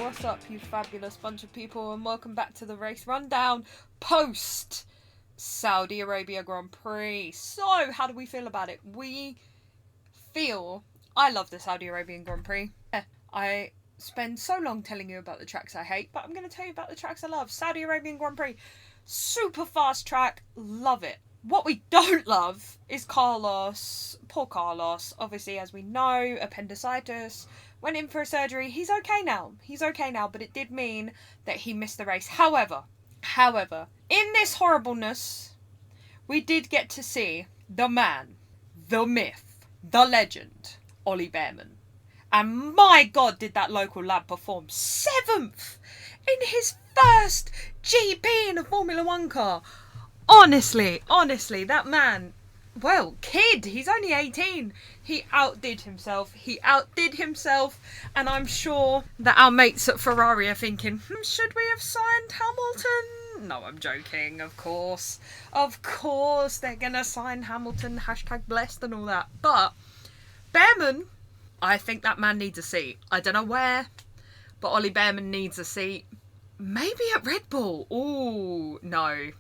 What's up, you fabulous bunch of people, and welcome back to the race rundown post Saudi Arabia Grand Prix. So, how do we feel about it? I love the Saudi Arabian Grand Prix. I spend so long telling you about the tracks I hate, but I'm going to tell you about the tracks I love. Saudi Arabian Grand Prix, super fast track, love it. What we don't love is Carlos. Poor Carlos. Obviously, as we know, appendicitis. Went in for a surgery. He's okay now, but it did mean that he missed the race. However, in this horribleness, we did get to see the man, the myth, the legend, Ollie Behrman. And my God, did that local lad perform 7th in his first GP in a Formula 1 car. Honestly, that man, well, kid, he's only 18. He outdid himself, and I'm sure that our mates at Ferrari are thinking, should we have signed Hamilton? No, I'm joking, of course, they're gonna sign Hamilton, #blessed and all that, but Behrman, I think that man needs a seat. I don't know where, but Ollie Behrman needs a seat. Maybe at Red Bull. Ooh, no.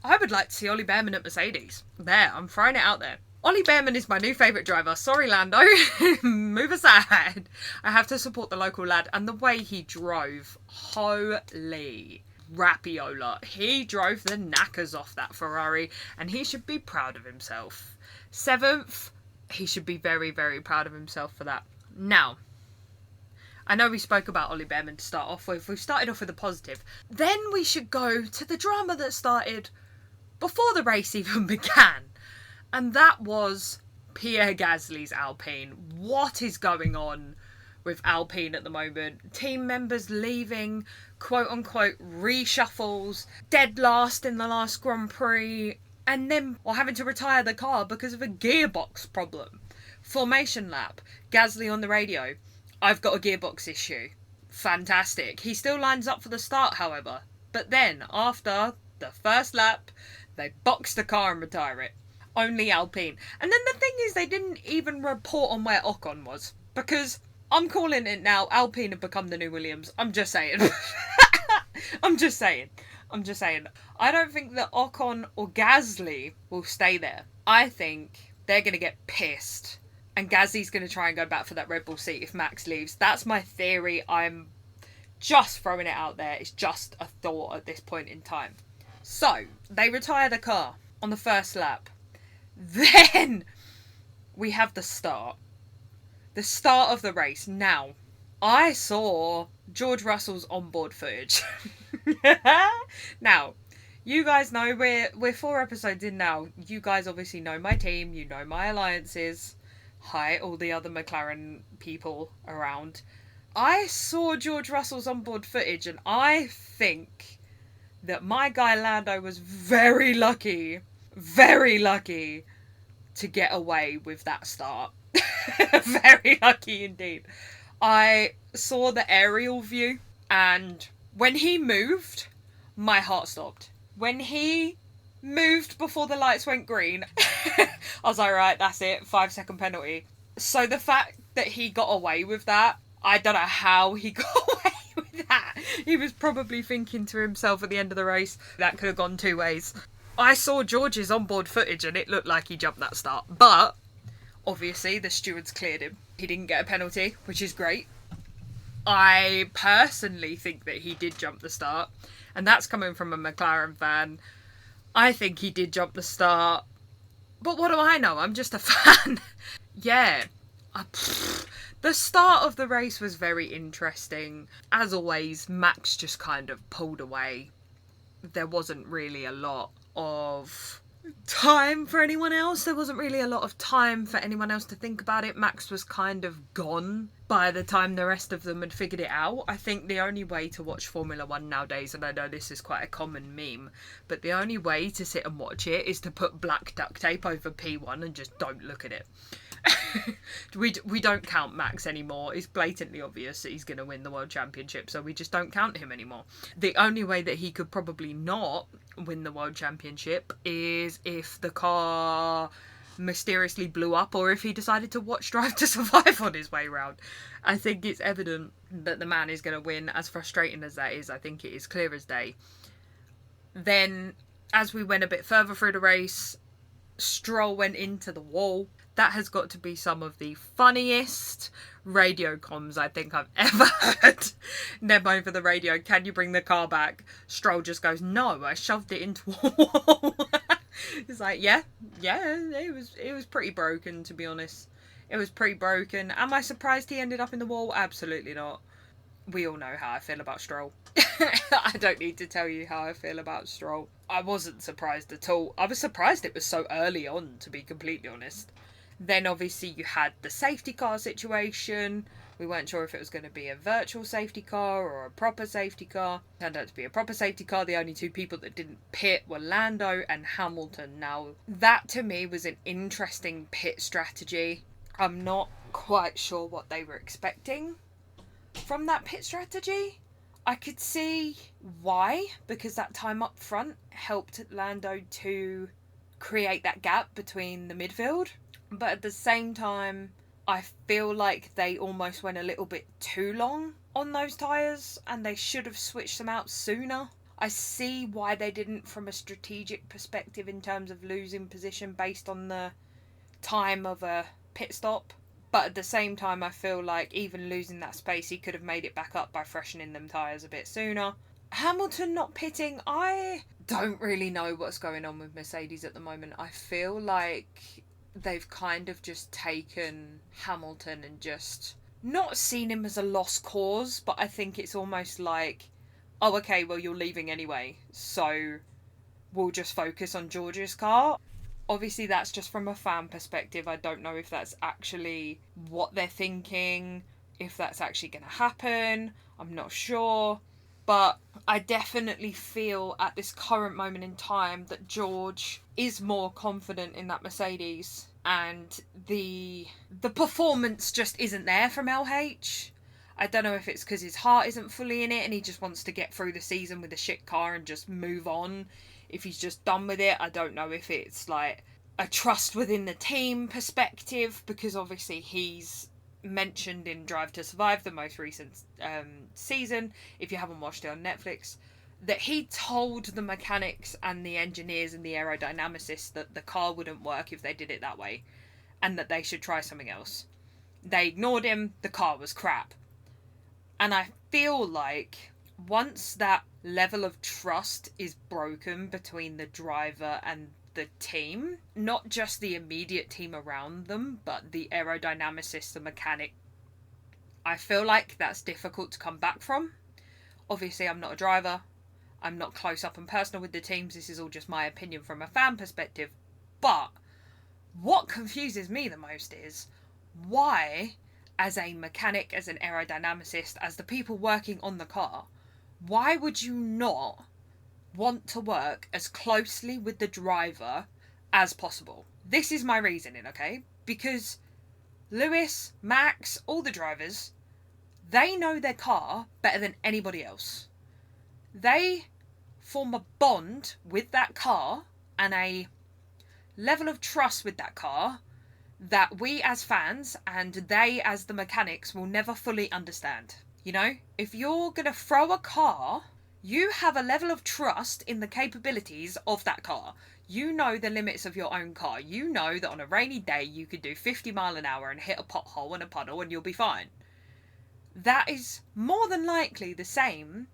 I would like to see Ollie Behrman at Mercedes. There, I'm throwing it out there. Ollie Behrman is my new favourite driver. Sorry, Lando. Move aside. I have to support the local lad. And the way he drove, holy rapiola. He drove the knackers off that Ferrari. And he should be proud of himself. 7th, he should be very, very proud of himself for that. Now, I know we spoke about Ollie Behrman to start off with. We started off with a positive. Then we should go to the drama that started before the race even began. And that was Pierre Gasly's Alpine. What is going on with Alpine at the moment? Team members leaving, quote unquote, reshuffles, dead last in the last Grand Prix, and then having to retire the car because of a gearbox problem. Formation lap, Gasly on the radio. I've got a gearbox issue. Fantastic. He still lines up for the start, however. But then, after the first lap, they box the car and retire it. Only Alpine. And then the thing is, they didn't even report on where Ocon was. Because, I'm calling it now, Alpine have become the new Williams. I'm just saying. I'm just saying. I don't think that Ocon or Gasly will stay there. I think they're going to get pissed. And Gasly's going to try and go back for that Red Bull seat if Max leaves. That's my theory. I'm just throwing it out there. It's just a thought at this point in time. So, they retire the car on the first lap. Then, we have the start. The start of the race. Now, I saw George Russell's onboard footage. Now, you guys know, we're 4 episodes in now. You guys obviously know my team. You know my alliances. Hi, all the other McLaren people around. I saw George Russell's onboard footage, and I think that my guy Lando was very lucky to get away with that start. Very lucky indeed. I saw the aerial view, and when he moved, my heart stopped. When he moved before the lights went green, I was like, right, that's it, 5-second penalty. So the fact that he got away with that, I don't know how he got away with that. He was probably thinking to himself at the end of the race, that could have gone 2 ways. I saw George's onboard footage and it looked like he jumped that start. But, obviously, the stewards cleared him. He didn't get a penalty, which is great. I personally think that he did jump the start. And that's coming from a McLaren fan. I think he did jump the start. But what do I know? I'm just a fan. Yeah. The start of the race was very interesting. As always, Max just kind of pulled away. There wasn't really a lot of time for anyone else. There wasn't really a lot of time for anyone else to think about it. Max was kind of gone by the time the rest of them had figured it out. I think the only way to watch Formula 1 nowadays, and I know this is quite a common meme, but the only way to sit and watch it is to put black duct tape over P1 and just don't look at it. we don't count Max anymore. It's blatantly obvious that he's going to win the World Championship, so we just don't count him anymore. The only way that he could probably not win the World Championship is if the car mysteriously blew up or if he decided to watch Drive to Survive on his way round. I think it's evident that the man is going to win. As frustrating as that is, I think it is clear as day. Then, as we went a bit further through the race, Stroll went into the wall. That has got to be some of the funniest radio comms I think I've ever heard. Them over the radio, can you bring the car back? Stroll just goes, no, I shoved it into a wall. It's like, yeah, it was pretty broken, to be honest. It was pretty broken. Am I surprised he ended up in the wall? Absolutely not. We all know how I feel about Stroll. I don't need to tell you how I feel about Stroll. I wasn't surprised at all. I was surprised it was so early on, to be completely honest. Then obviously you had the safety car situation. We weren't sure if it was going to be a virtual safety car or a proper safety car. It turned out to be a proper safety car. The only two people that didn't pit were Lando and Hamilton. Now, that to me was an interesting pit strategy. I'm not quite sure what they were expecting from that pit strategy. I could see why, because that time up front helped Lando to create that gap between the midfield. But at the same time, I feel like they almost went a little bit too long on those tyres and they should have switched them out sooner. I see why they didn't from a strategic perspective in terms of losing position based on the time of a pit stop. But at the same time, I feel like even losing that space, he could have made it back up by freshening them tyres a bit sooner. Hamilton not pitting, I don't really know what's going on with Mercedes at the moment. I feel like they've kind of just taken Hamilton and just not seen him as a lost cause, but I think it's almost like, oh, okay, well, you're leaving anyway, so we'll just focus on George's car. Obviously, that's just from a fan perspective. I don't know if that's actually what they're thinking, if that's actually going to happen. I'm not sure. But I definitely feel at this current moment in time that George is more confident in that Mercedes. And the performance just isn't there from LH. I don't know if it's because his heart isn't fully in it and he just wants to get through the season with a shit car and just move on. If he's just done with it, I don't know if it's like a trust within the team perspective, because obviously he's mentioned in Drive to Survive, the most recent season, if you haven't watched it on Netflix, that he told the mechanics and the engineers and the aerodynamicists that the car wouldn't work if they did it that way and that they should try something else. They ignored him, the car was crap. And I feel like once that level of trust is broken between the driver and the team, not just the immediate team around them, but the aerodynamicist, the mechanic, I feel like that's difficult to come back from. Obviously, I'm not a driver. I'm not close up and personal with the teams. This is all just my opinion from a fan perspective. But what confuses me the most is why, as a mechanic, as an aerodynamicist, as the people working on the car, why would you not want to work as closely with the driver as possible? This is my reasoning, okay? Because Lewis, Max, all the drivers, they know their car better than anybody else. They form a bond with that car and a level of trust with that car that we as fans and they as the mechanics will never fully understand. You know, if you're going to throw a car, you have a level of trust in the capabilities of that car. You know the limits of your own car. You know that on a rainy day you could do 50 mile an hour and hit a pothole and a puddle and you'll be fine. That is more than likely the same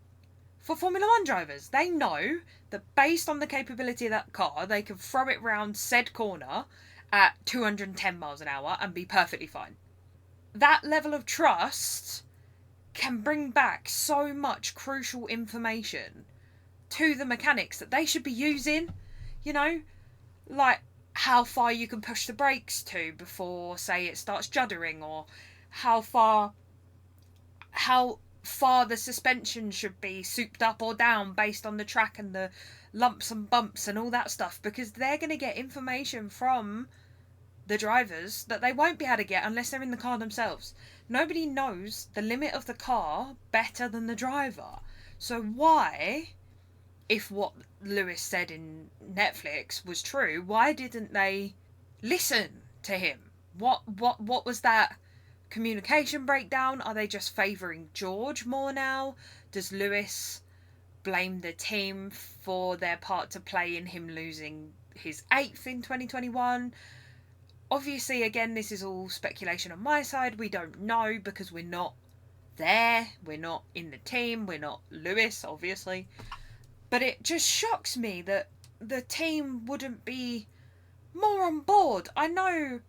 for Formula 1 drivers. They know that based on the capability of that car, they can throw it round said corner at 210 miles an hour and be perfectly fine. That level of trust can bring back so much crucial information to the mechanics that they should be using, you know, like how far you can push the brakes to before, say, it starts juddering, or how far the suspension should be souped up or down based on the track and the lumps and bumps and all that stuff, because they're going to get information from the drivers that they won't be able to get unless they're in the car themselves. Nobody knows the limit of the car better than the driver. So why, if what Lewis said in Netflix was true, why didn't they listen to him. What was that communication breakdown? Are they just favouring George more now? Does Lewis blame the team for their part to play in him losing his 8th in 2021? Obviously, again, this is all speculation on my side. We don't know because we're not there. We're not in the team. We're not Lewis, obviously. But it just shocks me that the team wouldn't be more on board. I know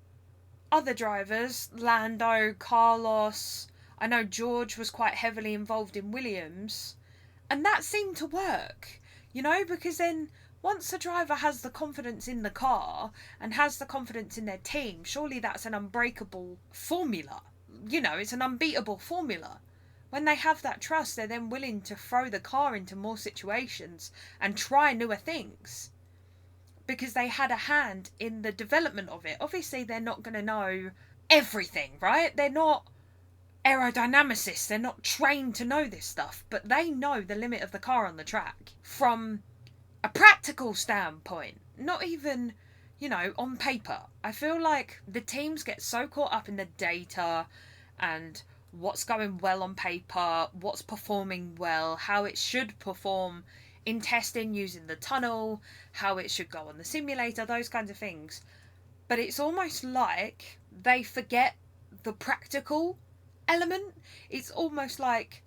other drivers, Lando, Carlos, I know George was quite heavily involved in Williams, and that seemed to work, you know, because then once a driver has the confidence in the car and has the confidence in their team, surely that's an unbreakable formula. You know, it's an unbeatable formula. When they have that trust, they're then willing to throw the car into more situations and try newer things because they had a hand in the development of it. Obviously, they're not going to know everything, right? They're not aerodynamicists. They're not trained to know this stuff, but they know the limit of the car on the track from a practical standpoint, not even, you know, on paper. I feel like the teams get so caught up in the data and what's going well on paper, what's performing well, how it should perform in testing using the tunnel, how it should go on the simulator, those kinds of things. But it's almost like they forget the practical element. It's almost like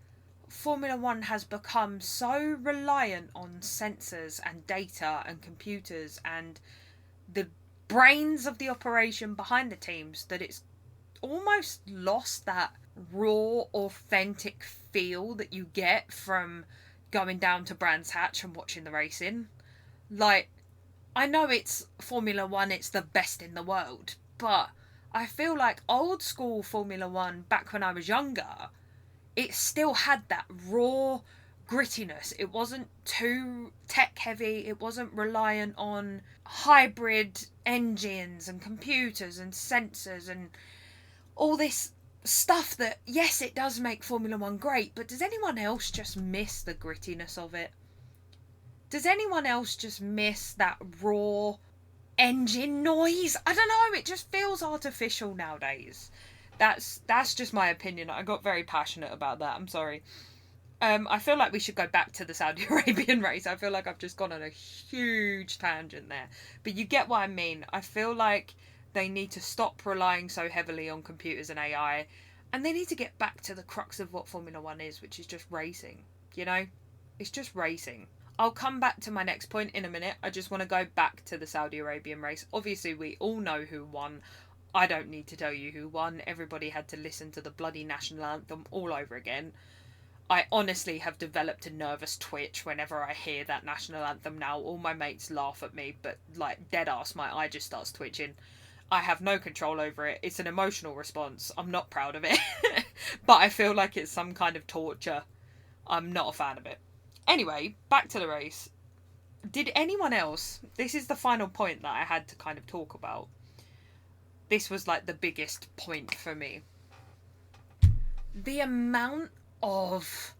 Formula One has become so reliant on sensors and data and computers and the brains of the operation behind the teams that it's almost lost that raw, authentic feel that you get from going down to Brands Hatch and watching the racing. Like, I know it's Formula One, it's the best in the world, but I feel like old school Formula One, back when I was younger, it still had that raw grittiness. It wasn't too tech heavy. It wasn't reliant on hybrid engines and computers and sensors and all this stuff that, yes, it does make Formula One great, but does anyone else just miss the grittiness of it? Does anyone else just miss that raw engine noise? I don't know, it just feels artificial nowadays. That's just my opinion. I got very passionate about that. I'm sorry. I feel like we should go back to the Saudi Arabian race. I feel like I've just gone on a huge tangent there. But you get what I mean. I feel like they need to stop relying so heavily on computers and AI. And they need to get back to the crux of what Formula One is, which is just racing. You know? It's just racing. I'll come back to my next point in a minute. I just want to go back to the Saudi Arabian race. Obviously, we all know who won. I don't need to tell you who won. Everybody had to listen to the bloody national anthem all over again. I honestly have developed a nervous twitch whenever I hear that national anthem now. All my mates laugh at me, but like dead ass, my eye just starts twitching. I have no control over it. It's an emotional response. I'm not proud of it. But I feel like it's some kind of torture. I'm not a fan of it. Anyway, back to the race. Did anyone else... This is the final point that I had to kind of talk about. This was like the biggest point for me. The amount of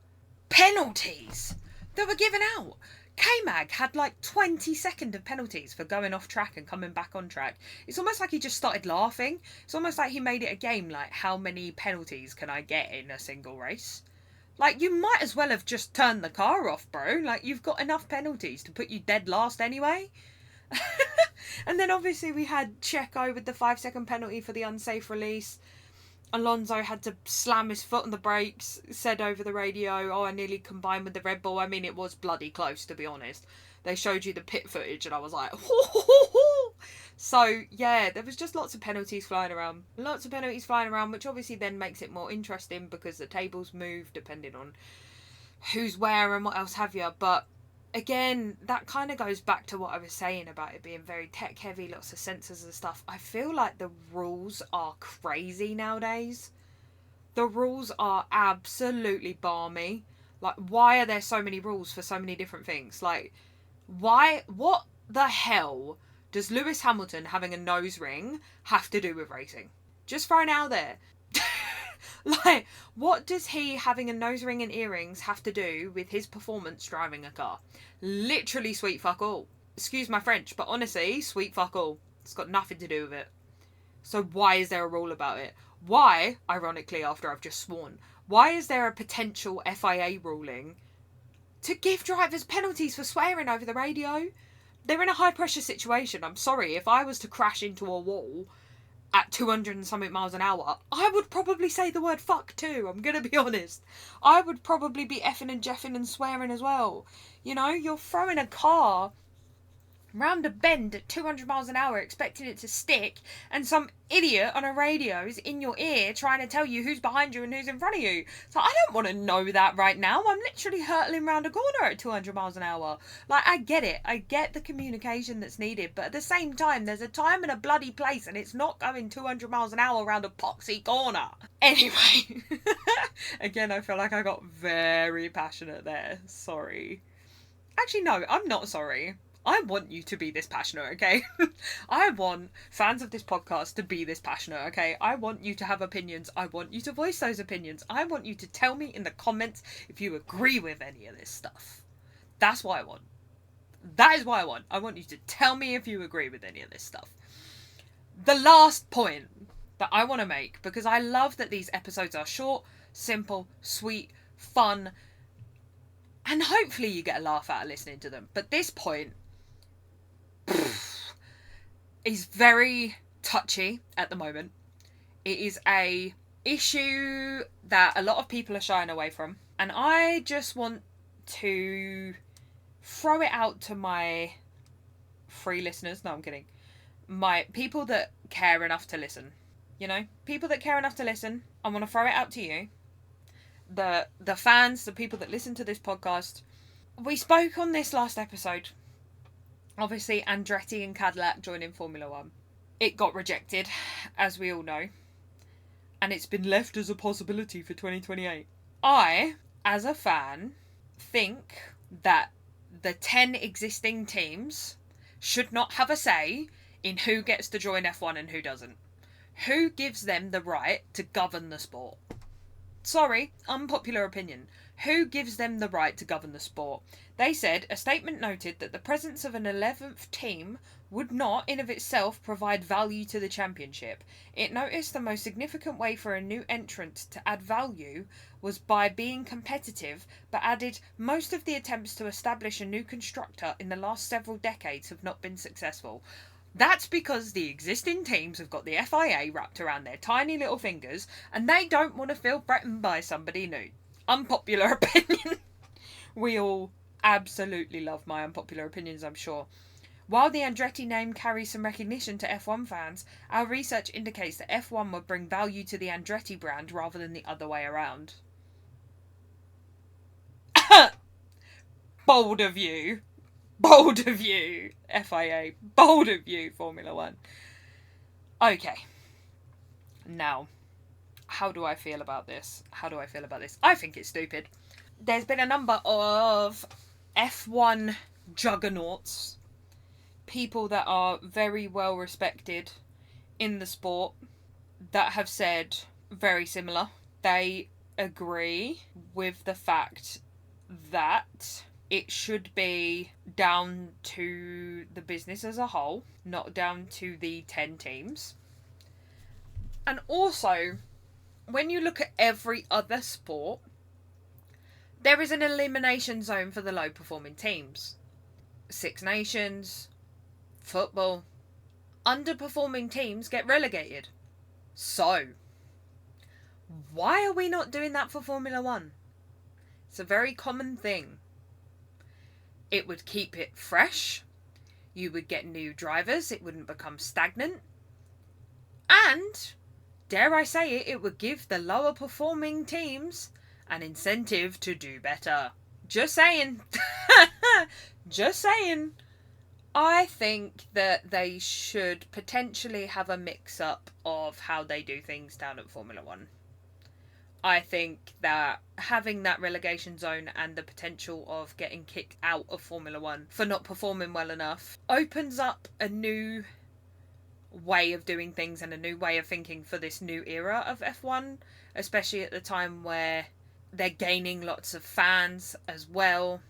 penalties that were given out. K-Mag had like 20 seconds of penalties for going off track and coming back on track. It's almost like he just started laughing. It's almost like he made it a game, like, how many penalties can I get in a single race? Like, you might as well have just turned the car off, bro. Like, you've got enough penalties to put you dead last anyway. And then obviously we had Checo with the 5-second penalty for the unsafe release. Alonso had to slam his foot on the brakes, said over the radio, oh, I nearly combined with the Red Bull. I mean, it was bloody close, to be honest. They showed you the pit footage and I was like, So, yeah, there was just lots of penalties flying around. Lots of penalties flying around, which obviously then makes it more interesting because the tables move depending on who's where and what else have you. But again, that kind of goes back to what I was saying about it being very tech heavy, lots of sensors and stuff. I feel like the rules are crazy nowadays. The rules are absolutely balmy. Like, why are there so many rules for so many different things? Like, what the hell does Lewis Hamilton having a nose ring have to do with racing? Just throwing it out there. Like, what does he having a nose ring and earrings have to do with his performance driving a car? Literally sweet fuck all. Excuse my French, but honestly, sweet fuck all. It's got nothing to do with it. So why is there a rule about it? Why, ironically, after I've just sworn, why is there a potential FIA ruling to give drivers penalties for swearing over the radio? They're in a high pressure situation. I'm sorry, if I was to crash into a wall at 200 and something miles an hour, I would probably say the word fuck too, I'm gonna be honest. I would probably be effing and jeffing and swearing as well. You know, you're throwing a car round a bend at 200 miles an hour expecting it to stick, and some idiot on a radio is in your ear trying to tell you who's behind you and who's in front of you. So I don't want to know that right now. I'm literally hurtling round a corner at 200 miles an hour. Like, I get it. I get the communication that's needed, but at the same time, there's a time and a bloody place, and it's not going 200 miles an hour around a poxy corner. Anyway, again, I feel like I got very passionate there. Sorry. Actually, no, I'm not sorry. I want you to be this passionate, okay? I want fans of this podcast to be this passionate, okay? I want you to have opinions. I want you to voice those opinions. I want you to tell me in the comments if you agree with any of this stuff. That's what I want. That is what I want. I want you to tell me if you agree with any of this stuff. The last point that I want to make, because I love that these episodes are short, simple, sweet, fun, and hopefully you get a laugh out of listening to them. But this point is very touchy at the moment. It is a issue that a lot of people are shying away from, and I just want to throw it out to my free listeners. No, I'm kidding. My people that care enough to listen. You know, people that care enough to listen. I want to throw it out to you. The fans, the people that listen to this podcast. We spoke on this last episode. Obviously, Andretti and Cadillac joining Formula One. It got rejected, as we all know. And it's been left as a possibility for 2028. I, as a fan, think that the 10 existing teams should not have a say in who gets to join F1 and who doesn't. Who gives them the right to govern the sport? Sorry, unpopular opinion. Who gives them the right to govern the sport? They said a statement noted that the presence of an 11th team would not, in of itself, provide value to the championship. It noticed the most significant way for a new entrant to add value was by being competitive, but added most of the attempts to establish a new constructor in the last several decades have not been successful. That's because the existing teams have got the FIA wrapped around their tiny little fingers, and they don't want to feel threatened by somebody new. Unpopular opinion. We all absolutely love my unpopular opinions, I'm sure. While the Andretti name carries some recognition to F1 fans, our research indicates that F1 would bring value to the Andretti brand rather than the other way around. Bold of you. Bold of you, FIA. Bold of you, Formula One. Okay. Now, how do I feel about this? I think it's stupid. There's been a number of F1 juggernauts, people that are very well respected in the sport, that have said very similar. They agree with the fact that it should be down to the business as a whole, not down to the 10 teams. And also, when you look at every other sport, there is an elimination zone for the low-performing teams. Six Nations, football, underperforming teams get relegated. So, why are we not doing that for Formula One? It's a very common thing. It would keep it fresh. You would get new drivers. It wouldn't become stagnant. And, dare I say it, it would give the lower performing teams an incentive to do better. Just saying. Just saying. I think that they should potentially have a mix-up of how they do things down at Formula One. I think that having that relegation zone and the potential of getting kicked out of Formula One for not performing well enough opens up a new way of doing things and a new way of thinking for this new era of F1, especially at the time where they're gaining lots of fans as well.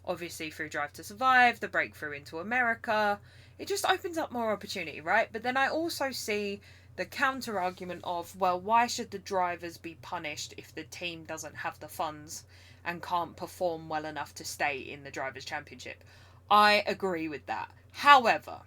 Obviously through Drive to Survive, the breakthrough into America. it just opens up more opportunity, right? But then I also see the counter argument of, well, why should the drivers be punished if the team doesn't have the funds and can't perform well enough to stay in the Drivers' Championship? I agree with that. However,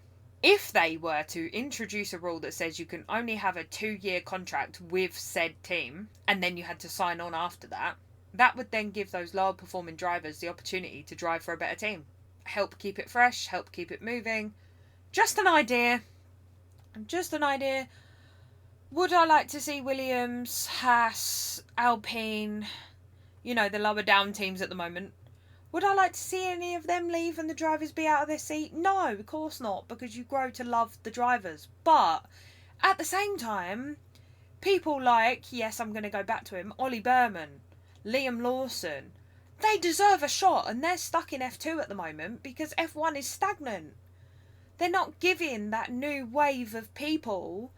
if they were to introduce a rule that says you can only have a 2-year contract with said team, and then you had to sign on after that, that would then give those lower performing drivers the opportunity to drive for a better team. Help keep it fresh, help keep it moving. Just an idea. Just an idea. Would I like to see Williams, Haas, Alpine, the lower down teams at the moment? Would I like to see any of them leave and the drivers be out of their seat? No, of course not, because you grow to love the drivers. But at the same time, people like, yes, I'm going to go back to him, Ollie Berman, Liam Lawson, they deserve a shot, and they're stuck in F2 at the moment because F1 is stagnant. They're not giving that new wave of people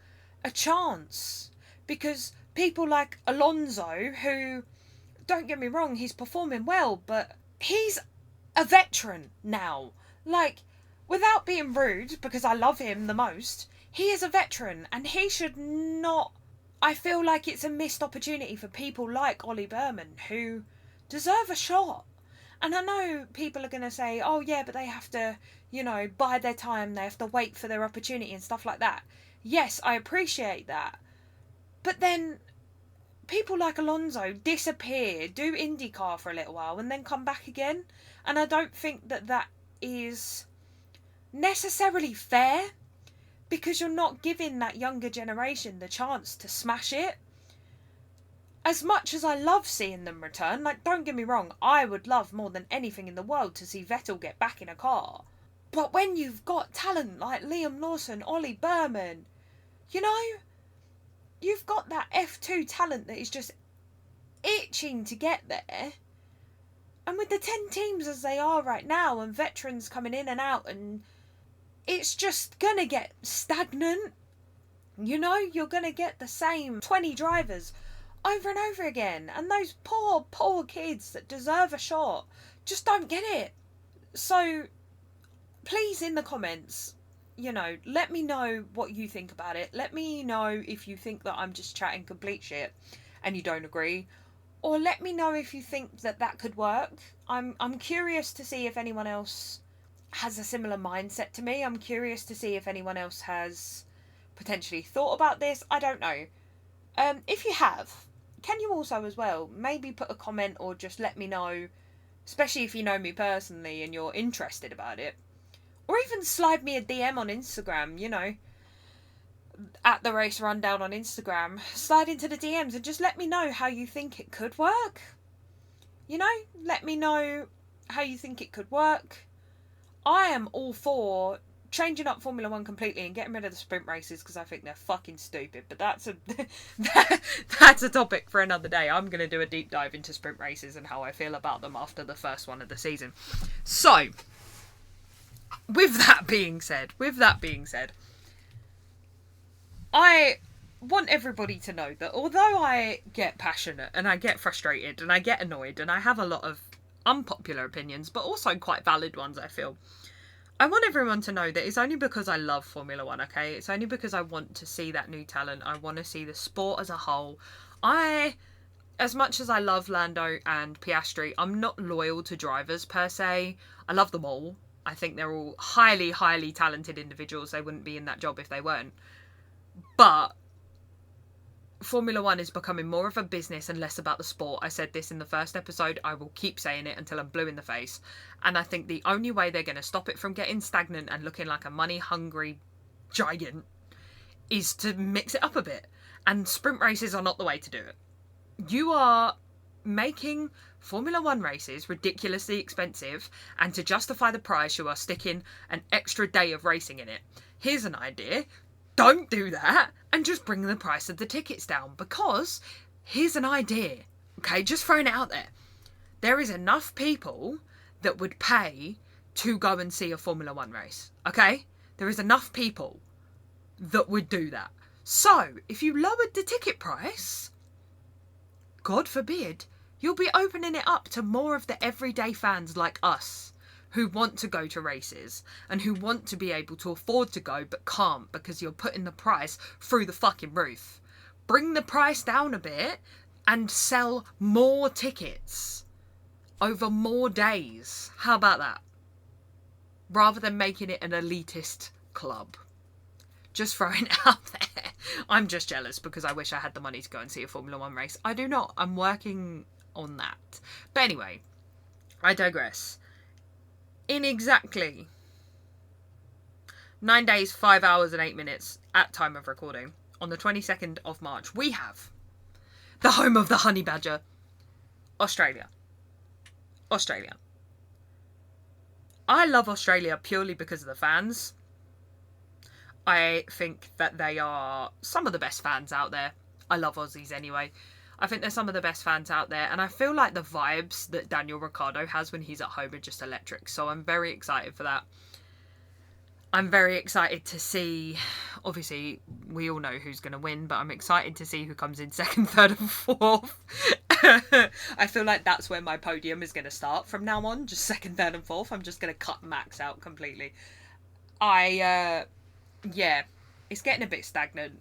a chance, because people like Alonso, who, don't get me wrong, he's performing well, but he's a veteran now. Like, without being rude, because I love him the most, he is a veteran, and he should not... I feel like it's a missed opportunity for people like Ollie Berman, who deserve a shot. And I know people are going to say, oh yeah, but they have to, bide their time, they have to wait for their opportunity and stuff like that. Yes, I appreciate that. But then people like Alonso disappear, do IndyCar for a little while, and then come back again. And I don't think that is necessarily fair, because you're not giving that younger generation the chance to smash it. As much as I love seeing them return, don't get me wrong, I would love more than anything in the world to see Vettel get back in a car. But when you've got talent like Liam Lawson, Ollie Berman, you've got that F2 talent that is just itching to get there. And with the 10 teams as they are right now, and veterans coming in and out, and it's just going to get stagnant. You're going to get the same 20 drivers over and over again. And those poor, poor kids that deserve a shot just don't get it. So, please, in the comments, let me know what you think about it. Let me know if you think that I'm just chatting complete shit and you don't agree. Or let me know if you think that could work. I'm curious to see if anyone else has a similar mindset to me. I'm curious to see if anyone else has potentially thought about this. I don't know. If you have, can you also as well maybe put a comment or just let me know, especially if you know me personally and you're interested about it. Or even slide me a DM on Instagram, at the Race Rundown on Instagram. Slide into the DMs and just let me know how you think it could work. Let me know how you think it could work. I am all for changing up Formula 1 completely and getting rid of the sprint races, because I think they're fucking stupid. But that's a topic for another day. I'm going to do a deep dive into sprint races and how I feel about them after the first one of the season. So, with that being said, I want everybody to know that although I get passionate and I get frustrated and I get annoyed and I have a lot of unpopular opinions, but also quite valid ones, I feel, I want everyone to know that it's only because I love Formula 1, okay? It's only because I want to see that new talent. I want to see the sport as a whole. As much as I love Lando and Piastri, I'm not loyal to drivers per se. I love them all. I think they're all highly, highly talented individuals. They wouldn't be in that job if they weren't. But Formula 1 is becoming more of a business and less about the sport. I said this in the first episode. I will keep saying it until I'm blue in the face. And I think the only way they're going to stop it from getting stagnant and looking like a money-hungry giant is to mix it up a bit. And sprint races are not the way to do it. You are making Formula 1 races ridiculously expensive, and to justify the price, you are sticking an extra day of racing in it. Here's an idea. Don't do that, and just bring the price of the tickets down, because here's an idea, okay, just throwing it out there. There is enough people that would pay to go and see a Formula 1 race, okay? There is enough people that would do that. So, if you lowered the ticket price, God forbid, you'll be opening it up to more of the everyday fans like us, who want to go to races and who want to be able to afford to go but can't because you're putting the price through the fucking roof. Bring the price down a bit and sell more tickets over more days. How about that? Rather than making it an elitist club. Just throwing it out there. I'm just jealous because I wish I had the money to go and see a Formula 1 race. I do not. I'm working on that. But anyway, I digress. In exactly 9 days, 5 hours and 8 minutes at time of recording, on the 22nd of March, we have the home of the honey badger, Australia. Australia. I love Australia purely because of the fans. I think that they are some of the best fans out there. I love Aussies anyway. I think they're some of the best fans out there, and I feel like the vibes that Daniel Ricciardo has when he's at home are just electric, so I'm very excited for that. I'm very excited to see, obviously, we all know who's going to win, but I'm excited to see who comes in second, third and fourth. I feel like that's where my podium is going to start from now on, just second, third and fourth. I'm just going to cut Max out completely. Yeah, it's getting a bit stagnant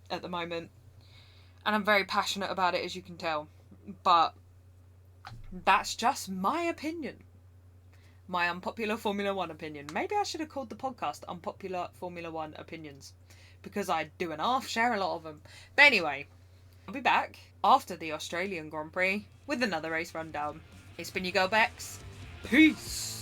at the moment. And I'm very passionate about it, as you can tell. But that's just my opinion. My unpopular Formula 1 opinion. Maybe I should have called the podcast Unpopular Formula 1 Opinions. Because I do and half share a lot of them. But anyway, I'll be back after the Australian Grand Prix with another race rundown. It's been your girl Bex. Peace.